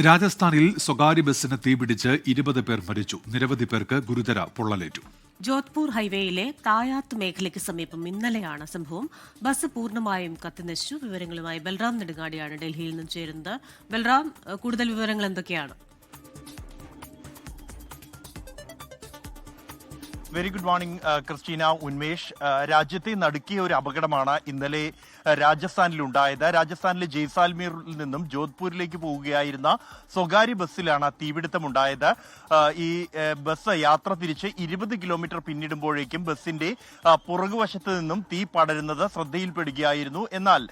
രാജസ്ഥാനിൽ സ്വകാര്യ ബസ്സിന് തീപിടിച്ച് 20 പേർ മരിച്ചു. നിരവധി പേർക്ക് ഗുരുതര പൊള്ളലേറ്റു. ജോധ്പൂർ ഹൈവേയിലെ തായാത്ത് മേഖലയ്ക്ക് സമീപം ഇന്നലെയാണ് സംഭവം. ബസ് പൂർണ്ണമായും കത്തിനശിച്ചു. വിവരങ്ങളുമായി ബൽറാം നെടുങ്ങാടിയാണ് ഡൽഹിയിൽ നിന്നും ചേരുന്നത്. ബൽറാം, കൂടുതൽ വിവരങ്ങൾ എന്തൊക്കെയാണ്? Very good morning Christina, Unmesh. രാജ്യത്തെ നടുക്കിയ ഒരു അപകടമാണ് ഇന്നലെ രാജസ്ഥാനിലുണ്ടായത്. രാജസ്ഥാനിലെ ജയ്സാൽമീറിൽ നിന്നും ജോധ്പൂരിലേക്ക് പോവുകയായിരുന്ന സ്വകാര്യ ബസ്സിലാണ് തീപിടുത്തമുണ്ടായത്. ഈ ബസ് യാത്ര തിരിച്ച് 20 കിലോമീറ്റർ പിന്നിടുമ്പോഴേക്കും ബസ്സിന്റെ പുറകുവശത്ത് നിന്നും തീ പടരുന്നത് ശ്രദ്ധയിൽപ്പെടുകയായിരുന്നു. എന്നാൽ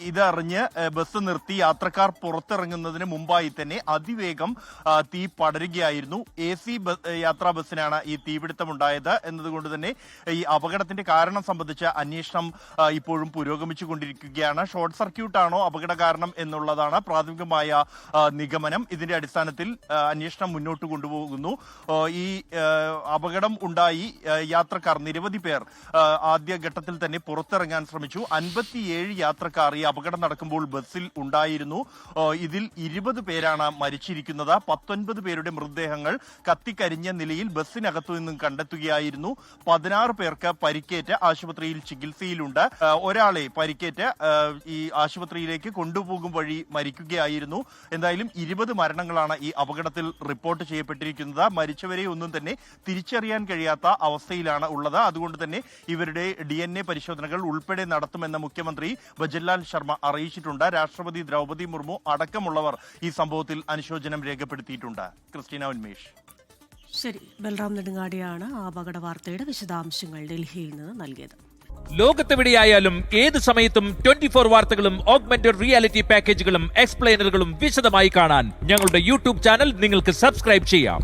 ഇതറിഞ്ഞ് ബസ് നിർത്തി യാത്രക്കാർ പുറത്തിറങ്ങുന്നതിന് മുമ്പായി തന്നെ അതിവേഗം തീ പടരുകയായിരുന്നു. AC യാത്രാ ബസ്സിനാണ് ഈ തീപിടുത്തമുണ്ടായത് എന്നതുകൊണ്ട് തന്നെ ഈ അപകടത്തിന്റെ കാരണം സംബന്ധിച്ച അന്വേഷണം ഇപ്പോഴും പുരോഗമിച്ചുകൊണ്ടിരിക്കുകയാണ്. ഷോർട്ട് സർക്യൂട്ട് ആണോ അപകട കാരണം എന്നുള്ളതാണ് പ്രാഥമികമായ നിഗമനം. ഇതിന്റെ അടിസ്ഥാനത്തിൽ അന്വേഷണം മുന്നോട്ട് കൊണ്ടുപോകുന്നു. ഈ അപകടം ഉണ്ടായി യാത്രക്കാർ നിരവധി പേർ ആദ്യഘട്ടത്തിൽ തന്നെ പുറത്തിറങ്ങാൻ ശ്രമിച്ചു. 57 യാത്രക്കാർ ഈ അപകടം നടക്കുമ്പോൾ ബസ്സിൽ ഉണ്ടായിരുന്നു. ഇതിൽ 20 പേരാണ് മരിച്ചിരിക്കുന്നത്. 19 പേരുടെ മൃതദേഹങ്ങൾ കത്തിക്കരിഞ്ഞ നിലയിൽ ബസ്സിനകത്തു നിന്നും കണ്ടെത്തുകയായിരുന്നു. 16 പേർക്ക് പരിക്കേറ്റ് ആശുപത്രിയിൽ ചികിത്സയിലുണ്ട്. ഒരാളെ പരിക്കേറ്റ് ഈ ആശുപത്രിയിലേക്ക് കൊണ്ടുപോകും വഴി മരിക്കുകയായിരുന്നു. എന്തായാലും 20 മരണങ്ങളാണ് ഈ അപകടത്തിൽ റിപ്പോർട്ട് ചെയ്യപ്പെട്ടിരിക്കുന്നത്. മരിച്ചവരെ ഒന്നും തന്നെ തിരിച്ചറിയാൻ കഴിയാത്ത അവസ്ഥയിലാണ് ഉള്ളത്. അതുകൊണ്ട് തന്നെ ഇവരുടെ DNA പരിശോധനകൾ ഉൾപ്പെടെ നടത്തുമെന്ന് മുഖ്യമന്ത്രി ഭജൻലാൽ ശർമ്മ അറിയിച്ചിട്ടുണ്ട്. രാഷ്ട്രപതി ദ്രൗപദി മുർമു അടക്കമുള്ളവർ ഈ സംഭവത്തിൽ അനുശോചനം രേഖപ്പെടുത്തിയിട്ടുണ്ട്. ക്രിസ്റ്റീന, ഉന്മേഷ്. ശരി, ബൽറാം നെടുങ്ങാടിയാണ് ആ അപകട വാർത്തയുടെ വിശദാംശങ്ങൾ ഡൽഹിയിൽ നിന്ന് നൽകിയത്. ലോകത്തെവിടെയായാലും ഏത് സമയത്തും 24 വാർത്തകളും ഓഗ്മെന്റഡ് റിയാലിറ്റി പാക്കേജുകളും എക്സ്പ്ലെയിനറുകളും വിശദമായി കാണാൻ ഞങ്ങളുടെ യൂട്യൂബ് ചാനൽ നിങ്ങൾക്ക് സബ്സ്ക്രൈബ് ചെയ്യാം.